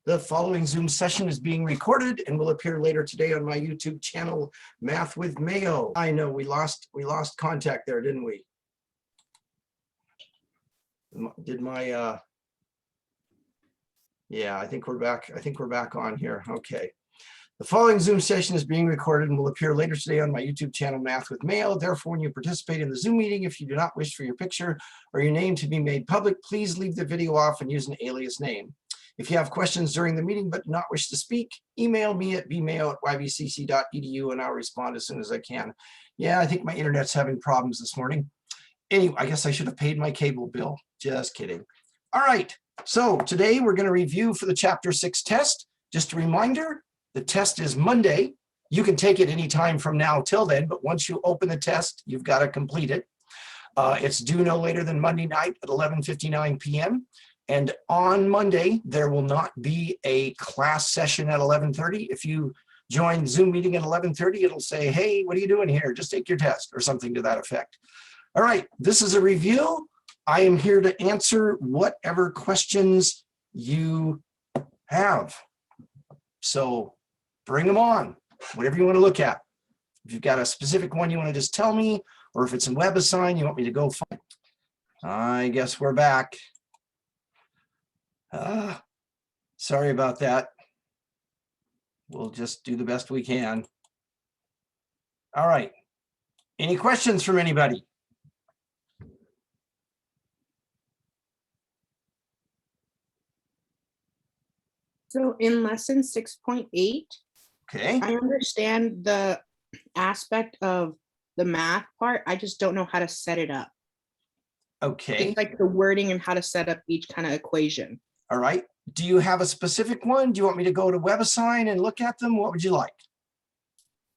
The following Zoom session is being recorded and will appear later today on my YouTube channel, Math with Mayo. I know we lost contact there, didn't we? Yeah, I think we're back. I think we're back on here. Okay. The following Zoom session is being recorded and will appear later today on my YouTube channel, Math with Mayo. Therefore, when you participate in the Zoom meeting, if you do not wish for your picture or your name to be made public, please leave the video off and use an alias name. If you have questions during the meeting but do not wish to speak, email me at bmayo@ybcc.edu and I'll respond as soon as I can. Yeah, I think my internet's having problems this morning. Anyway, I guess I should have paid my cable bill. Just kidding. All right, so today we're going to review for the Chapter 6 test. Just a reminder, the test is Monday. You can take it anytime from now till then, but once you open the test, you've got to complete it. It's due no later than Monday night at 11:59 p.m. And on Monday, there will not be a class session at 11:30. If you join Zoom meeting at 11:30, it'll say, hey, what are you doing here? Just take your test or something to that effect. All right, this is a review. I am here to answer whatever questions you have. So bring them on, whatever you want to look at. If you've got a specific one you want to just tell me, or if it's in WebAssign, you want me to go find. I guess we're back. Sorry about that. We'll just do the best we can. All right. Any questions from anybody? So in lesson 6.8, Okay. I understand the aspect of the math part. I just don't know how to set it up. Okay. It's like the wording and how to set up each kind of equation. All right. Do you have a specific one? Do you want me to go to WebAssign and look at them? What would you like?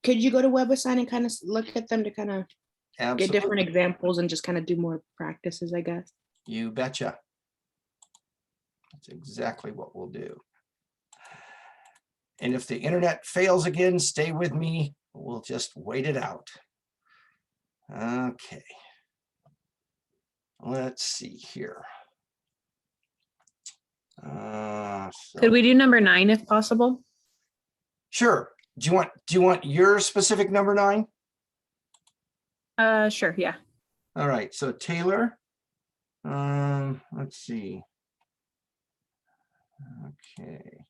Could you go to WebAssign and kind of look at them to kind of Absolutely. get different examples and just kind of do more practices, I guess? You betcha. That's exactly what we'll do. And if the internet fails again, stay with me. We'll just wait it out. Okay. Let's see here. Could we do number 9 if possible? Sure. Do you want your specific number 9? Sure, yeah. All right. So Taylor. Let's see. Okay.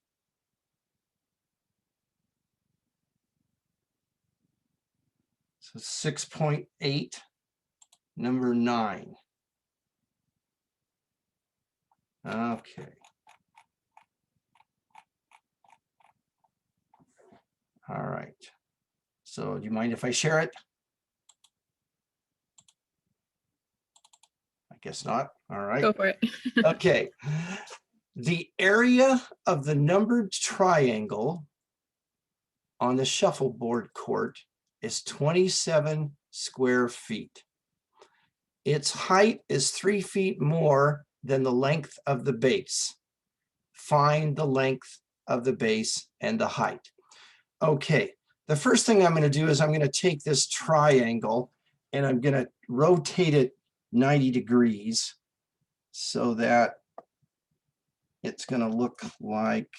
So 6.8, number 9. Okay. All right. So do you mind if I share it? I guess not. All right. Go for it. Okay. The area of the numbered triangle on the shuffleboard court is 27 square feet. Its height is 3 feet more than the length of the base. Find the length of the base and the height. Okay, the first thing I'm going to do is I'm going to take this triangle and I'm going to rotate it 90 degrees so that it's going to look like,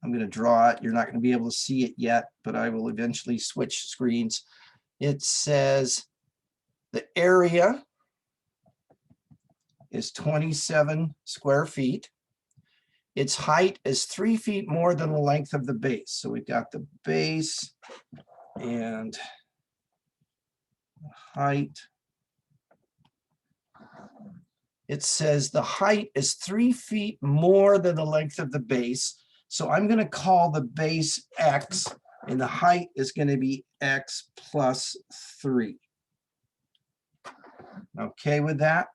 I'm going to draw it. You're not going to be able to see it yet, but I will eventually switch screens. It says the area is 27 square feet. Its height is 3 feet more than the length of the base. So we've got the base and the height. It says the height is 3 feet more than the length of the base. So I'm going to call the base X and the height is going to be X plus 3. Okay with that?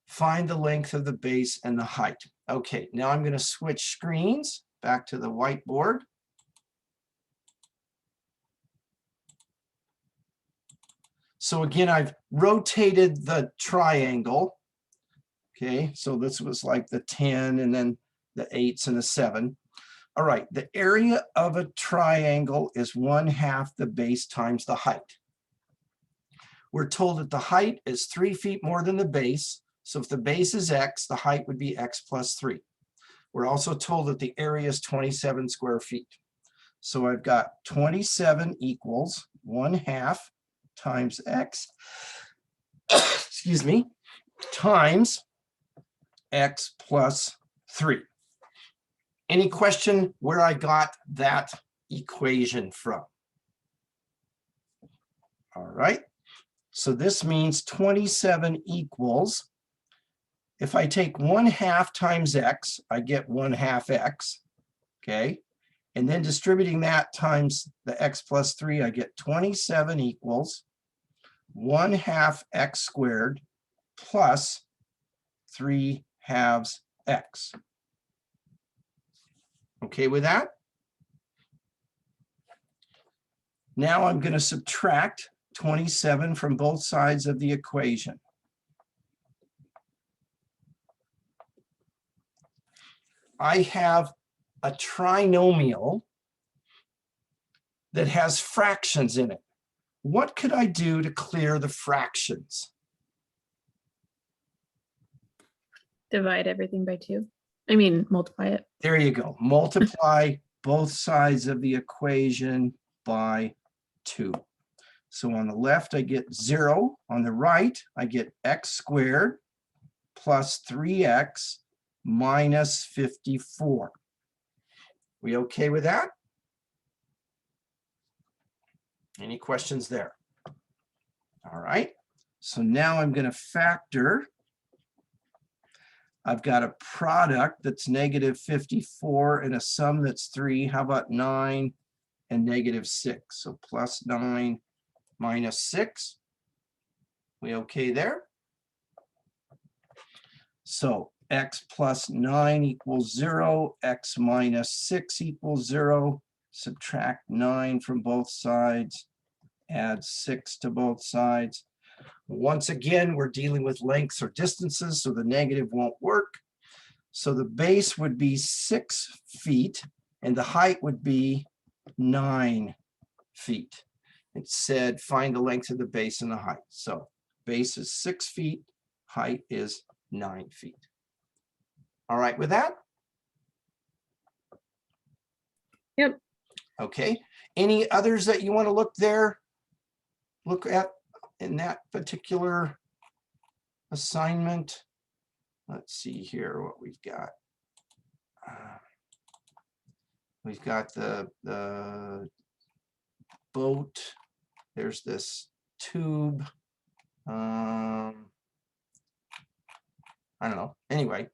Find the length of the base and the height. Okay, now I'm going to switch screens back to the whiteboard. So again, I've rotated the triangle. Okay, so this was like the 10 and then the 8s and the 7. All right, the area of a triangle is 1/2 the base times the height. We're told that the height is 3 feet more than the base. So if the base is X, the height would be X plus 3. We're also told that the area is 27 square feet. So I've got 27 equals 1/2 times X, excuse me, times X plus 3. Any question where I got that equation from? All right. So this means 27 equals, if I take 1/2 times X, I get 1/2 X, okay? And then distributing that times the X plus 3, I get 27 equals 1/2 X squared plus 3/2 X. Okay with that? Now I'm going to subtract 27 from both sides of the equation. I have a trinomial that has fractions in it. What could I do to clear the fractions? Divide everything by 2. I mean, multiply it. There you go. Multiply both sides of the equation by 2. So on the left, I get 0. On the right, I get X squared plus 3X minus 54. We okay with that? Any questions there? All right. So now I'm going to factor. I've got a product that's negative 54 and a sum that's 3. How about 9 and negative 6? So plus 9 minus 6. We okay there? So X plus 9 equals 0. X minus 6 equals 0. Subtract 9 from both sides. Add 6 to both sides. Once again, we're dealing with lengths or distances, so the negative won't work. So the base would be 6 feet, and the height would be 9 feet. It said find the length of the base and the height. So base is 6 feet, height is 9 feet. All right with that? Yep. Okay. Any others that you want to look at in that particular assignment? Let's see here what we've got. We've got the boat. There's this tube. I don't know. Anyway,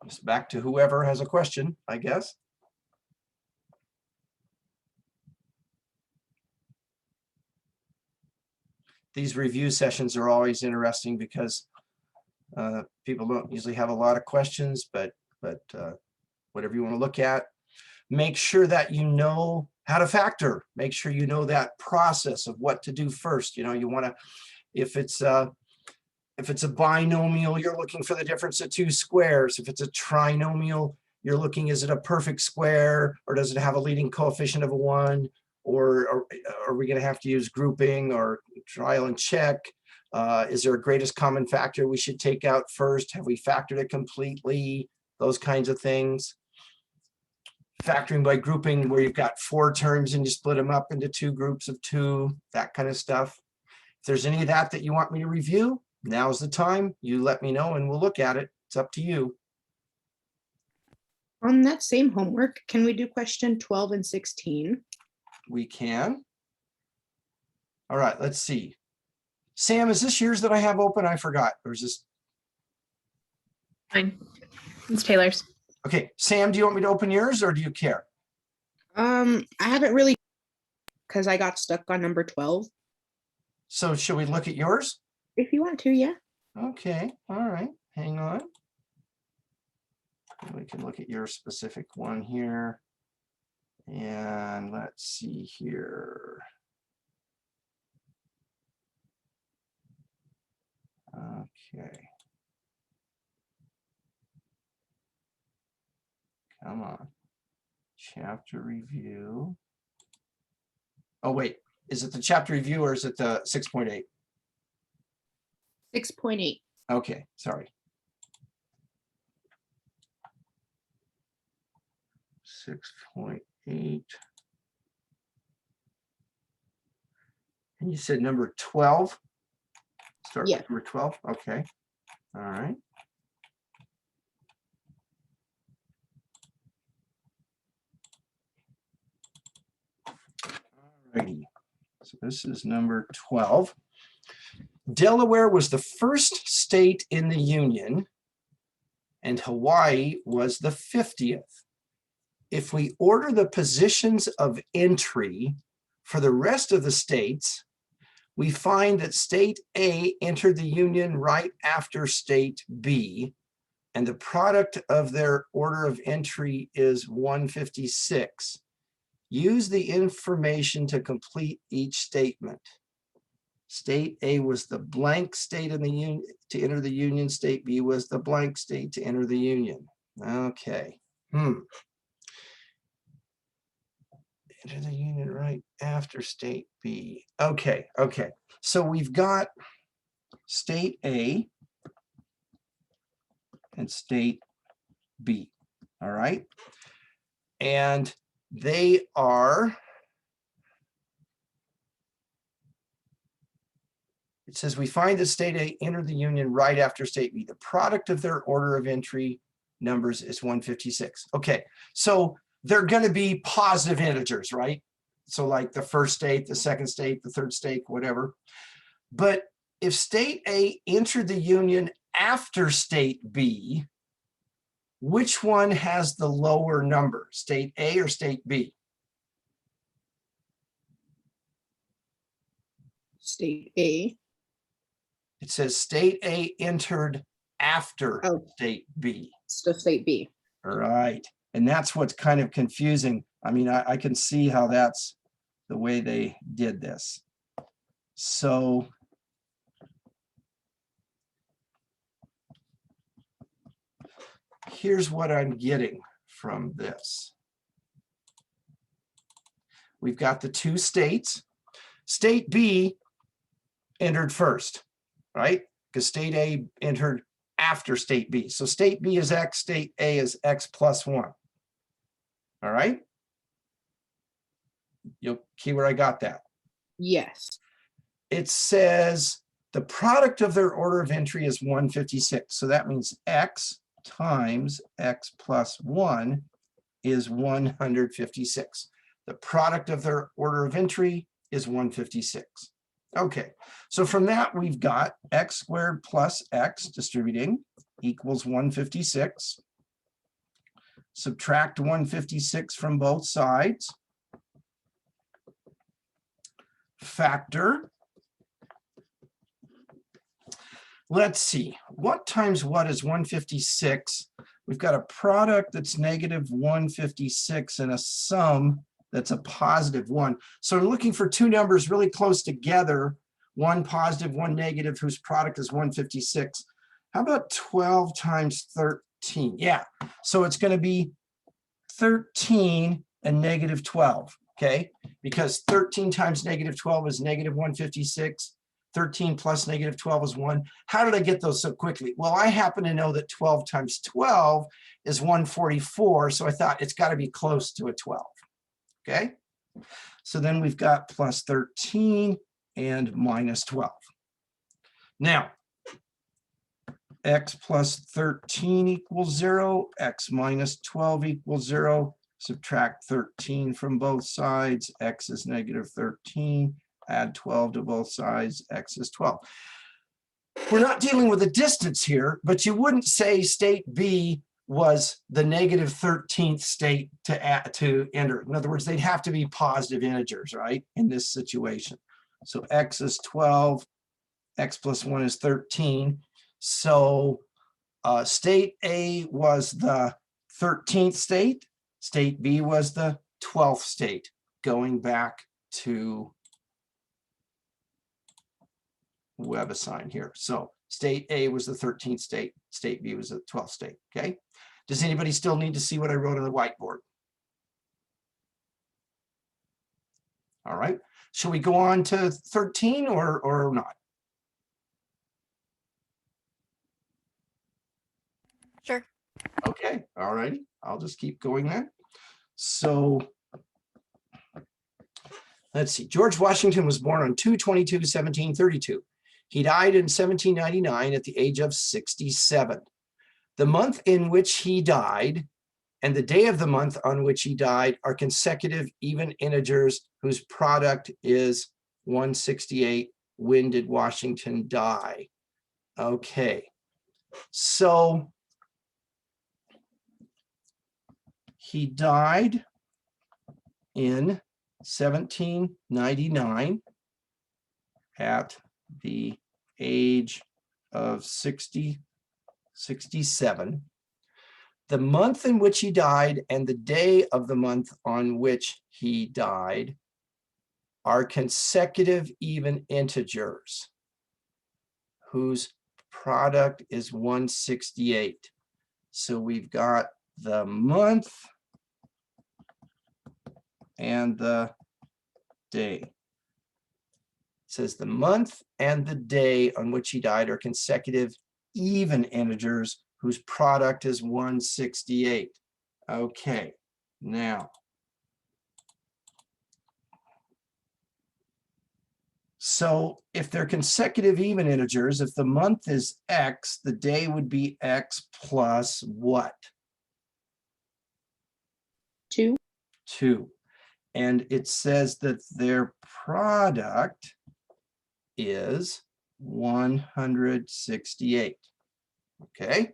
just back to whoever has a question, I guess. These review sessions are always interesting because people don't usually have a lot of questions, but whatever you want to look at, make sure that you know how to factor. Make sure you know that process of what to do first. You know, you want to, if it's a binomial, you're looking for the difference of 2 squares. If it's a trinomial, you're looking, is it a perfect square or does it have a leading coefficient of a 1? Or are we going to have to use grouping or trial and check? Is there a greatest common factor we should take out first? Have we factored it completely? Those kinds of things. Factoring by grouping, where you've got 4 terms and you split them up into 2 groups of 2, that kind of stuff. If there's any of that you want me to review, now's the time. You let me know and we'll look at it. It's up to you. On that same homework, can we do question 12 and 16? We can. All right, let's see. Sam, is this yours that I have open? I forgot. Or is this? Fine. It's Taylor's. Okay, Sam, do you want me to open yours or do you care? I haven't really, because I got stuck on number 12. So should we look at yours? If you want to, yeah. Okay, all right, hang on. We can look at your specific one here. And let's see here. Okay. Come on. Chapter review. Oh, wait. Is it the chapter review or is it the 6.8? 6.8. Okay, sorry. 6.8. And you said number 12? Start Yeah. with number 12, okay. All right. Alrighty. So this is number 12. Delaware was the first state in the Union, and Hawaii was the 50th. If we order the positions of entry for the rest of the states, we find that state A entered the Union right after state B, and the product of their order of entry is 156. Use the information to complete each statement. State A was the blank state in the union to enter the Union. State B was the blank state to enter the Union. Okay. Enter the Union right after state B. Okay, okay. So we've got state A and state B. All right. And they are, it says we find that state A entered the Union right after state B. The product of their order of entry numbers is 156. Okay, so they're going to be positive integers, right? So like the first state, the second state, the third state, whatever. But if state A entered the Union after state B, which one has the lower number, state A or state B? State A. It says state A entered after Oh. state B. So state B. All right. And that's what's kind of confusing. I mean, I can see how that's the way they did this. So here's what I'm getting from this. We've got the two states. State B entered first, right? Because state A entered after state B. So state B is X, state A is X plus 1. All right? You'll see where I got that. Yes. It says the product of their order of entry is 156. So that means X times X plus 1 is 156. The product of their order of entry is 156. Okay, so from that we've got X squared plus X distributing equals 156. Subtract 156 from both sides. Factor. Let's see, what times what is 156? We've got a product that's negative 156 and a sum that's a positive 1. So we're looking for two numbers really close together, one positive, one negative, whose product is 156. How about 12 times 13? Yeah, so it's going to be 13 and negative 12, okay? Because 13 times negative 12 is negative 156. 13 plus negative 12 is 1. How did I get those so quickly? Well, I happen to know that 12 times 12 is 144, so I thought it's got to be close to a 12, okay? So then we've got plus 13 and minus 12. Now, X plus 13 equals 0, X minus 12 equals 0. Subtract 13 from both sides, X is negative 13. Add 12 to both sides, X is 12. We're not dealing with a distance here, but you wouldn't say state B was the negative 13th state to enter. In other words, they'd have to be positive integers, right, in this situation. So X is 12, X plus 1 is 13. So state A was the 13th state, state B was the 12th state, going back to WebAssign here. So state A was the 13th state, state B was the 12th state, okay? Does anybody still need to see what I wrote on the whiteboard? All right, Shall we go on to 13 or not? Sure. Okay, all righty. I'll just keep going then. So let's see. George Washington was born on 2/22/1732. He died in 1799 at the age of 67. The month in which he died and the day of the month on which he died are consecutive even integers whose product is 168. When did Washington die? Okay, so he died in 1799 at the age of 67. The month in which he died and the day of the month on which he died are consecutive even integers whose product is 168. So we've got the month and the day. It says the month and the day on which he died are consecutive even integers whose product is 168. Okay, now. So if they're consecutive even integers, if the month is X, the day would be X plus what? 2. 2. And it says that their product is 168. Okay.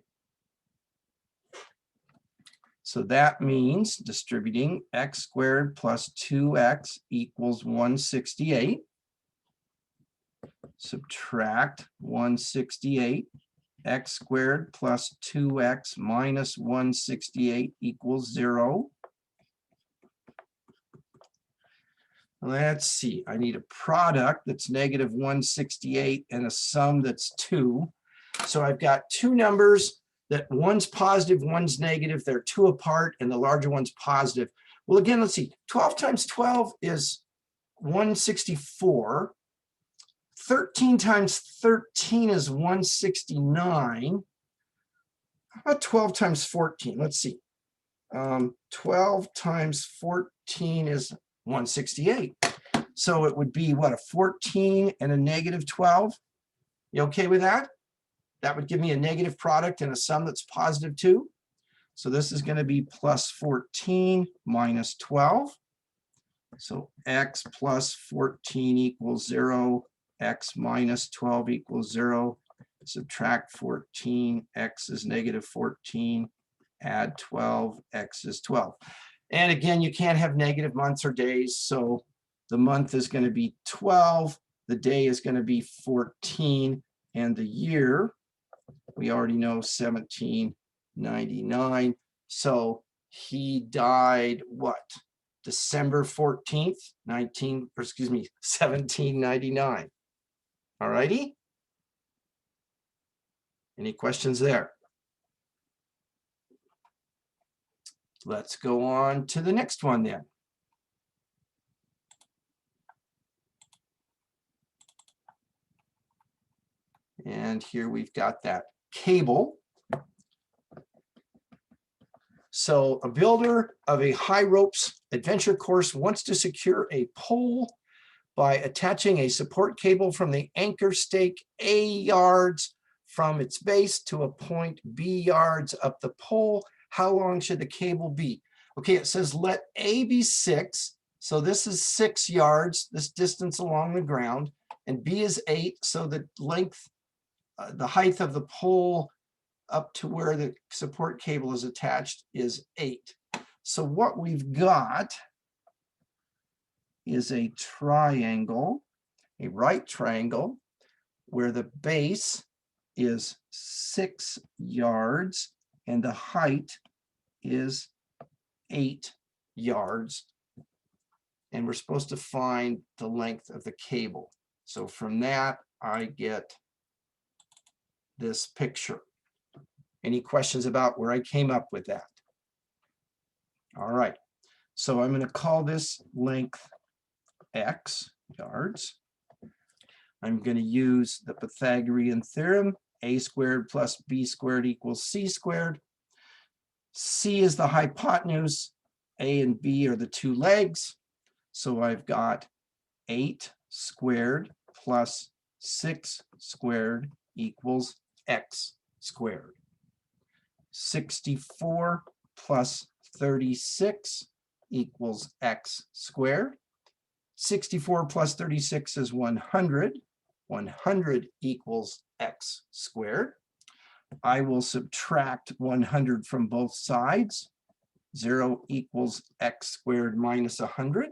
So that means distributing x squared plus 2x equals 168. Subtract 168. X squared plus 2x minus 168 equals 0. Let's see, I need a product that's negative 168 and a sum that's 2. So I've got two numbers that one's positive, one's negative. They're 2 apart and the larger one's positive. Well, again, let's see, 12 times 12 is 164. 13 times 13 is 169. How about 12 times 14? Let's see. 12 times 14 is 168. So it would be what, a 14 and a negative 12? You okay with that? That would give me a negative product and a sum that's positive 2. So this is going to be plus 14 minus 12. So x plus 14 equals 0. X minus 12 equals 0. Subtract 14. X is negative 14. Add 12. X is 12. And again, you can't have negative months or days. So the month is going to be 12. The day is going to be 14. And the year, we already know 1799. So he died what? December 14th, 1799. All righty. Any questions there? Let's go on to the next one then. And here we've got that cable. So a builder of a high ropes adventure course wants to secure a pole by attaching a support cable from the anchor stake A yards from its base to a point B yards up the pole. How long should the cable be? Okay, it says let A be 6. So this is 6 yards, this distance along the ground, and B is 8. So the length, the height of the pole up to where the support cable is attached is 8. So what we've got is a triangle, a right triangle, where the base is 6 yards and the height is 8 yards. And we're supposed to find the length of the cable. So from that, I get this picture. Any questions about where I came up with that? All right, so I'm going to call this length X, yards. I'm going to use the Pythagorean theorem, a squared plus b squared equals c squared. C is the hypotenuse, A and B are the two legs. So I've got 8 squared plus 6 squared equals x squared. 64 plus 36 equals x squared. 64 plus 36 is 100. 100 equals x squared. I will subtract 100 from both sides. 0 equals x squared minus 100.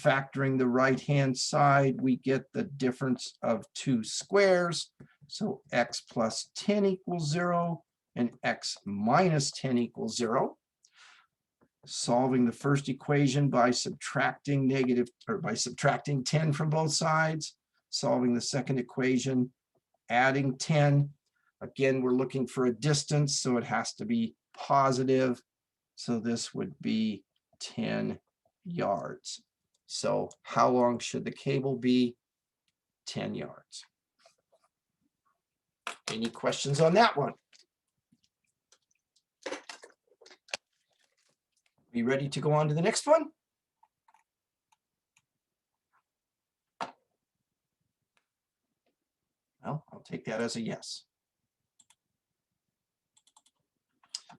Factoring the right-hand side, we get the difference of two squares. So x plus 10 equals 0 and x minus 10 equals 0. Solving the first equation by subtracting 10 from both sides. Solving the second equation, adding 10. Again, we're looking for a distance, so it has to be positive. So this would be 10 yards. So how long should the cable be? 10 yards. Any questions on that one? We ready to go on to the next one? Well, I'll take that as a yes.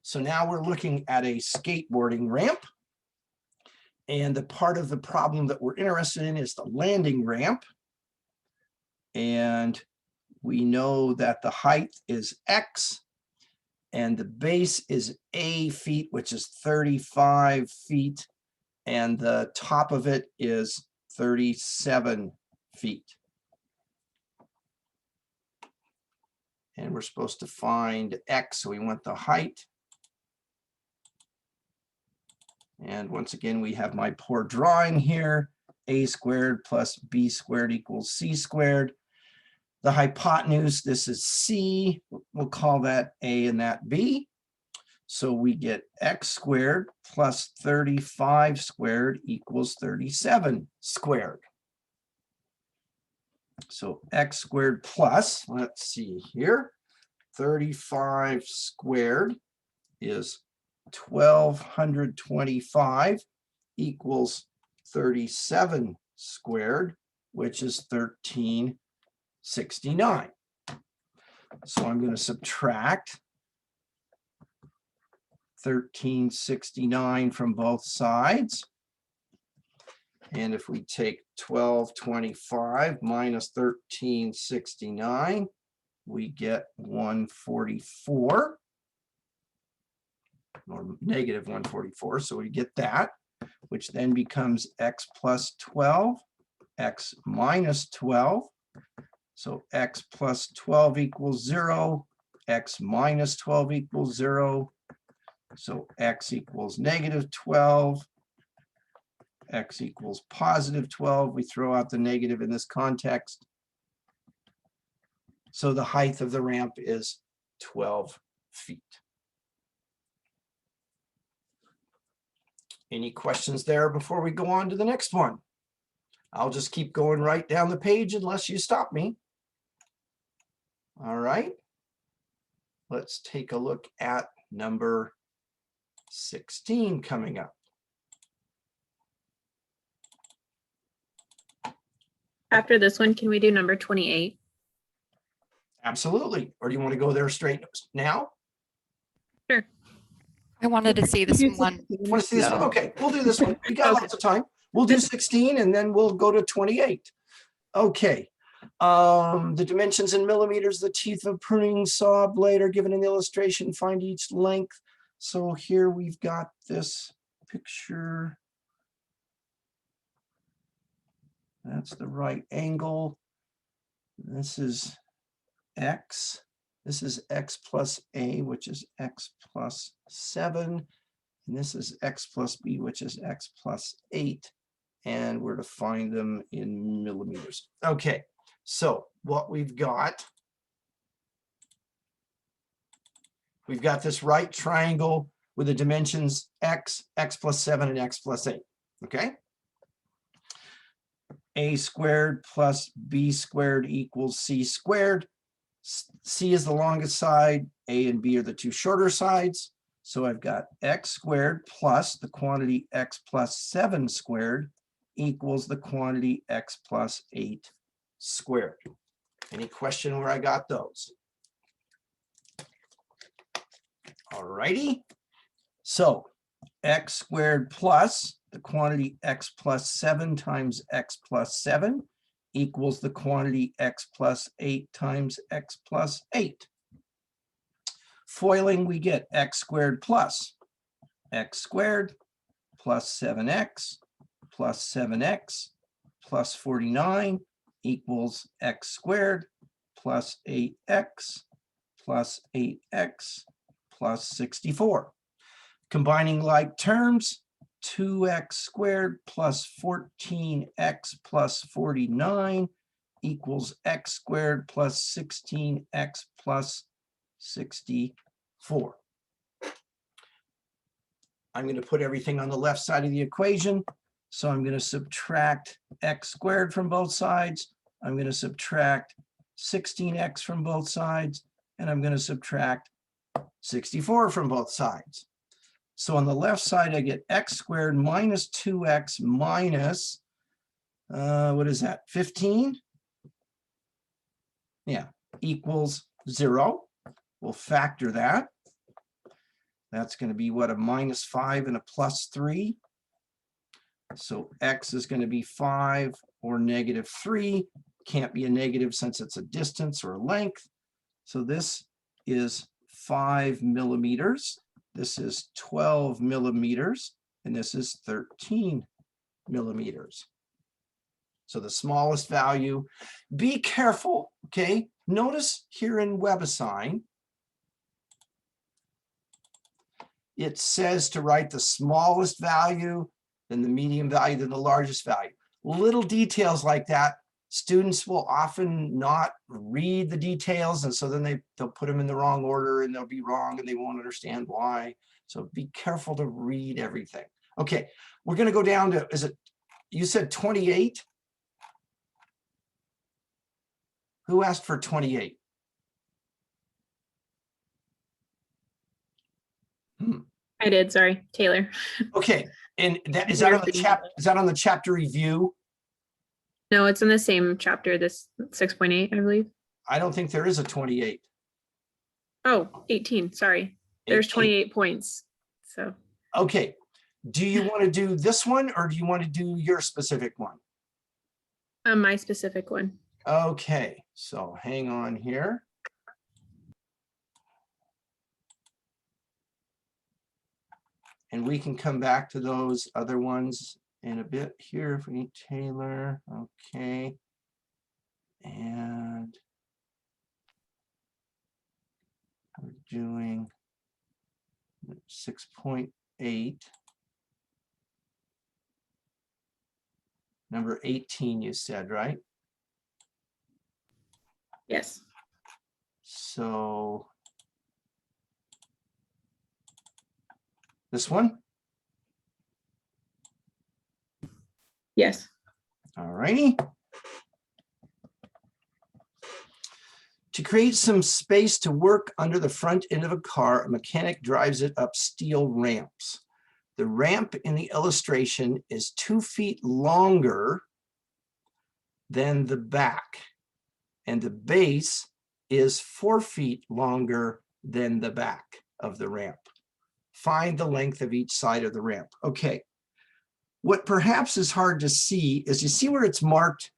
So now we're looking at a skateboarding ramp. And the part of the problem that we're interested in is the landing ramp. And we know that the height is x and the base is a feet, which is 35 feet. And the top of it is 37 feet. And we're supposed to find x, so we want the height. And once again, we have my poor drawing here. A squared plus b squared equals c squared. The hypotenuse, this is c. We'll call that a and that b. So we get x squared plus 35 squared equals 37 squared. So x squared plus, let's see here, 35 squared is 1225 equals 37 squared, which is 1369. So I'm going to subtract 1369 from both sides. And if we take 1225 minus 1369, we get 144. Or negative 144, so we get that, which then becomes x plus 12, x minus 12. So x plus 12 equals 0, x minus 12 equals 0. So x equals negative 12, x equals positive 12. We throw out the negative in this context. So the height of the ramp is 12 feet. Any questions there before we go on to the next one? I'll just keep going right down the page unless you stop me. All right. Let's take a look at number 16 coming up. After this one, can we do number 28? Absolutely. Or do you want to go there straight now? Sure. I wanted to see this one. Want to see this one? Okay, we'll do this one. We got Okay. lots of time. We'll do 16 and then we'll go to 28. Okay. The dimensions in millimeters, the teeth of pruning saw blade are given in the illustration. Find each length. So here we've got this picture. That's the right angle. This is x. This is x plus a, which is x plus 7. And this is x plus b, which is x plus 8. And we're to find them in millimeters. Okay, so what we've got this right triangle with the dimensions x, x plus 7, and x plus 8. Okay. a squared plus b squared equals c squared. C is the longest side, a and b are the two shorter sides. So I've got x squared plus the quantity x plus 7 squared equals the quantity x plus 8 squared. Any question where I got those? All righty. So x squared plus the quantity x plus 7 times x plus 7 equals the quantity x plus 8 times x plus 8. Foiling, we get x squared plus x squared plus 7x plus 7x plus 49 equals x squared plus 8x plus 8x plus 64. Combining like terms, 2x squared plus 14x plus 49 equals x squared plus 16x plus 64. I'm going to put everything on the left side of the equation. So I'm going to subtract x squared from both sides. I'm going to subtract 16x from both sides, and I'm going to subtract 64 from both sides. So on the left side, I get x squared minus 2x minus, what is that, 15? Yeah, equals 0. We'll factor that. That's going to be what, a minus 5 and a plus 3. So x is going to be 5 or negative 3. Can't be a negative since it's a distance or a length. So this is 5 millimeters. This is 12 millimeters. And this is 13 millimeters. So the smallest value. Be careful, okay? Notice here in WebAssign, it says to write the smallest value, then the medium value, then the largest value. Little details like that, students will often not read the details, and so then they'll put them in the wrong order and they'll be wrong and they won't understand why. So be careful to read everything. Okay, we're going to go down to, is it, you said 28? Who asked for 28? I did, sorry, Taylor. Okay, and that is that on the is that on the chapter review? No, it's in the same chapter, this 6.8, I believe. I don't think there is a 28. Oh, 18, sorry. There's 18. 28 points, so. Okay, do you want to do this one or do you want to do your specific one? My specific one. Okay, so hang on here. And we can come back to those other ones in a bit here if we need Taylor. Okay. And we're doing 6.8. Number 18, you said, right? Yes. So this one? Yes. All righty. To create some space to work under the front end of a car, a mechanic drives it up steel ramps. The ramp in the illustration is 2 feet longer than the back, and the base is 4 feet longer than the back of the ramp. Find the length of each side of the ramp. Okay. What perhaps is hard to see is, you see where it's marked,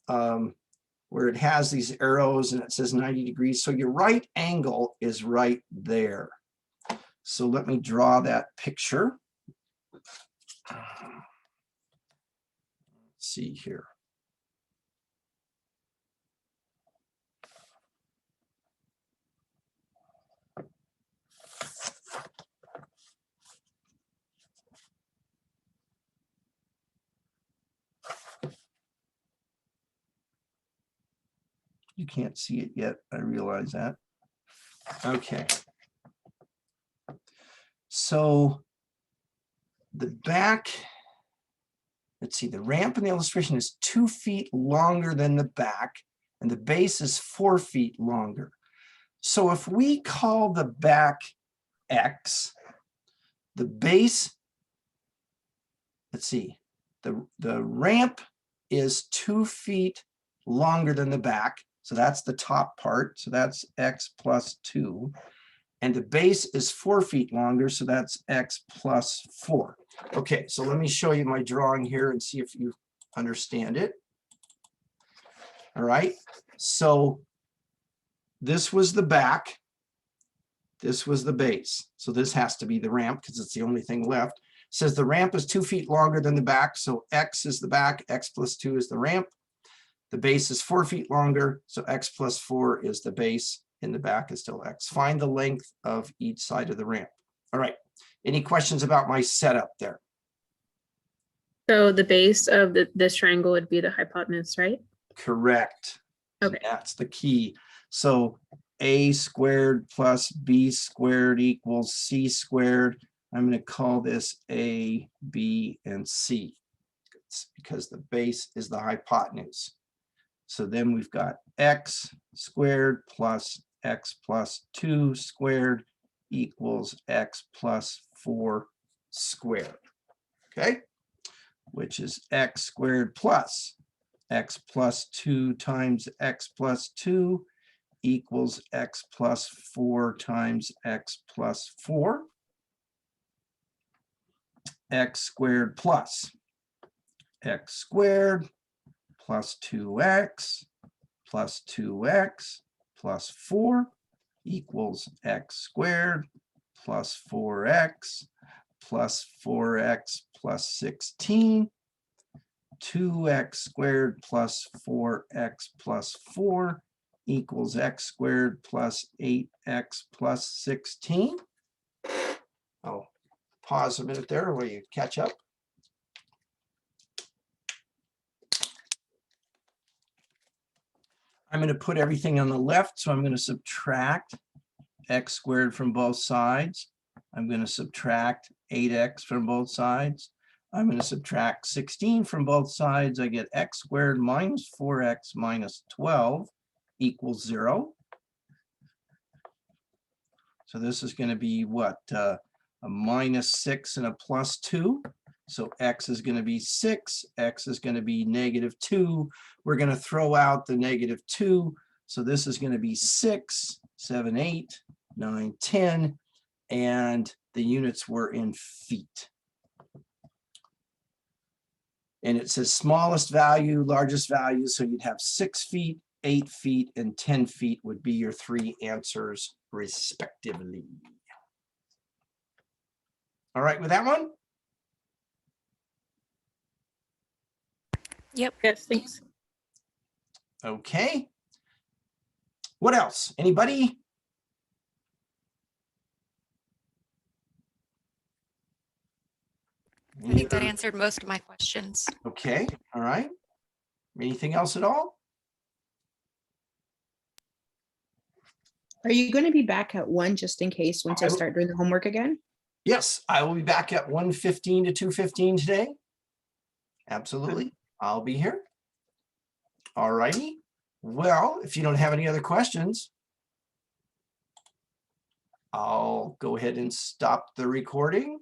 where it has these arrows and it says 90 degrees. So your right angle is right there. So let me draw that picture. Let's see here. You can't see it yet, I realize that. Okay. So the back let's see, the ramp in the illustration is 2 feet longer than the back, and the base is 4 feet longer. So if we call the back X, the base, let's see, the ramp is 2 feet longer than the back. So that's the top part. So that's X plus 2. And the base is 4 feet longer. So that's X plus 4. Okay, so let me show you my drawing here and see if you understand it. All right, so this was the back. This was the base. So this has to be the ramp because it's the only thing left. It says the ramp is 2 feet longer than the back. So X is the back, X plus 2 is the ramp. The base is 4 feet longer. So X plus 4 is the base, and the back is still X. Find the length of each side of the ramp. All right. Any questions about my setup there? So the base of this triangle would be the hypotenuse, right? Correct. Okay. That's the key. So a squared plus b squared equals c squared. I'm going to call this A, B, and C. It's because the base is the hypotenuse. So then we've got x squared plus x plus 2 squared equals x plus 4 squared. Okay, which is x squared plus x plus 2 times x plus 2 equals x plus 4 times x plus 4. X squared plus x squared plus 2x plus 2x plus 4 equals x squared plus 4x plus 4x plus 16. 2x squared plus 4x plus 4 equals x squared plus 8x plus 16. I'll pause a minute there where you catch up. I'm going to put everything on the left, so I'm going to subtract x squared from both sides. I'm going to subtract 8x from both sides. I'm going to subtract 16 from both sides. I get x squared minus 4x minus 12 equals 0. So this is going to be what? A minus 6 and a plus 2. So x is going to be 6. X is going to be negative 2. We're going to throw out the negative 2. So this is going to be 6, 7, 8, 9, 10. And the units were in feet. And it says smallest value, largest value. So you'd have 6 feet, 8 feet, and 10 feet would be your 3 answers respectively. All right with that one? Yep. Yes, thanks. Okay. What else? Anybody? I think that answered most of my questions. Okay, all right. Anything else at all? Are you going to be back at 1 just in case once I I will- start doing the homework again? Yes, I will be back at 1:15 to 2:15 today. Absolutely, I'll be here. All righty. Well, if you don't have any other questions, I'll go ahead and stop the recording